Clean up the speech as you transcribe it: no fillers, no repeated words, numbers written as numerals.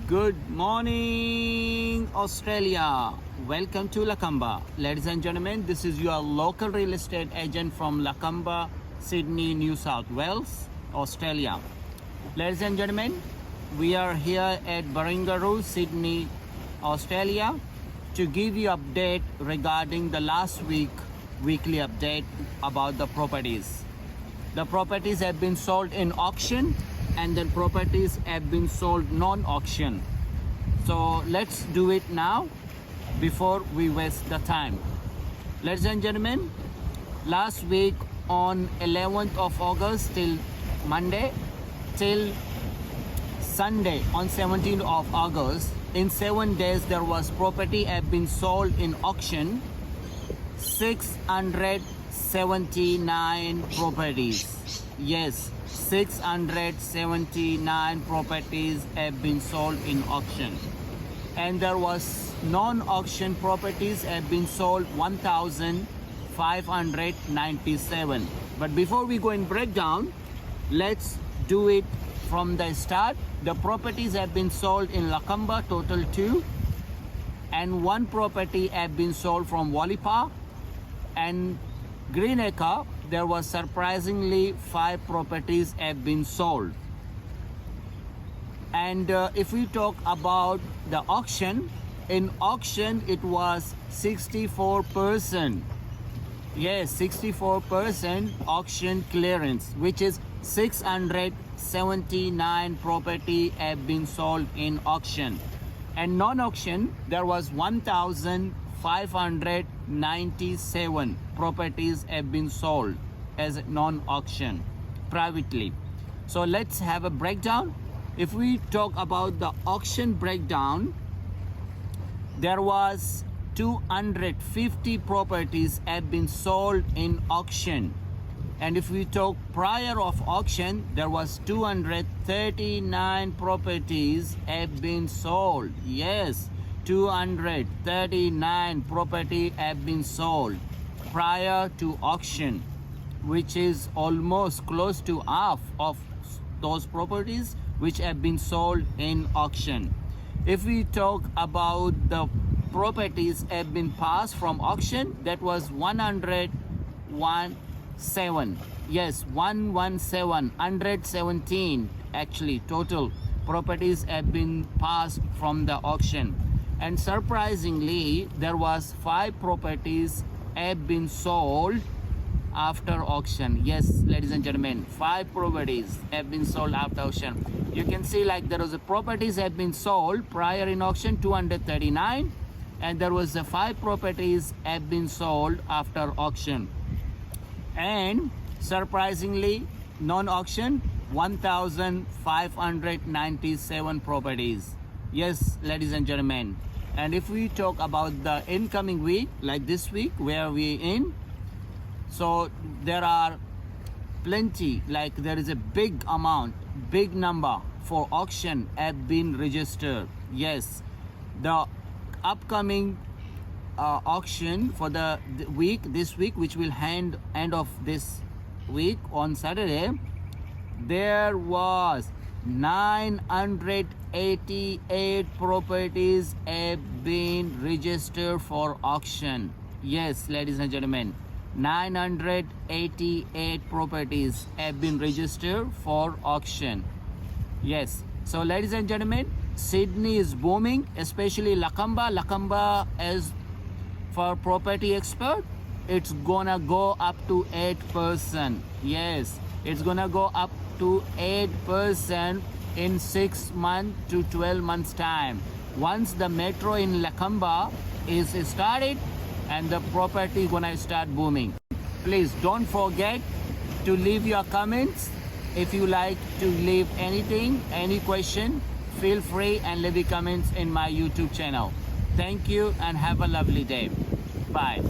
Good morning, Australia. Welcome to Lakamba. Ladies and gentlemen, this is your local real estate agent from Lakamba, Sydney, New South Wales, Australia. Ladies and gentlemen, we are here at Barangaroo, Sydney, Australia to give you update regarding the last weekly update about the properties. The properties have been sold in auction and then properties have been sold non-auction. So let's do it now before we waste the time. Ladies and gentlemen, last week on 11th of August till Monday till Sunday on 17th of August, in 7 days there was property have been sold in auction 679 properties. Yes, 679 properties have been sold in auction, and there was non-auction properties have been sold 1597. But before we go in breakdown, let's do it from the start. The properties have been sold in Lakamba, total 2, and 1 property have been sold from Wallipa, and Greenacre there was surprisingly 5 properties have been sold. And if we talk about the auction, in auction it was 64%. Yes, 64% auction clearance, which is 679 property have been sold in auction. And non-auction there was 1597 properties have been sold as non-auction privately. So let's have a breakdown. If we talk about the auction breakdown, there was 250 properties have been sold in auction. And if we talk prior of auction, there was 239 properties have been sold. Yes, 239 property have been sold prior to auction, which is almost close to half of those properties which have been sold in auction. If we talk about the properties have been passed from auction, that was 117. Yes, 117 actually total properties have been passed from the auction. And surprisingly, there was 5 properties have been sold after auction. Yes, ladies and gentlemen, 5 properties have been sold after auction. You can see like there was a properties have been sold prior in auction 239, and there was a 5 properties have been sold after auction. And surprisingly, non-auction 1597 properties. Yes, ladies and gentlemen. And if we talk about the incoming week, like this week where we in, so there are plenty, like there is a big amount, big number for auction have been registered. Yes, the upcoming auction for the week, this week, which will end of this week on Saturday, there was 988 properties have been registered for auction. Yes, ladies and gentlemen, 988 properties have been registered for auction. Yes, so ladies and gentlemen, Sydney is booming, especially Lakamba. Lakamba is for property expert, it's gonna go up to 8%. Yes, it's gonna go up to 8% in 6 months to 12 months time. Once the metro in Lakamba is started and the property gonna start booming. Please don't forget to leave your comments. If you like to leave anything, any question, feel free and leave your comments in my YouTube channel. Thank you and have a lovely day. Bye.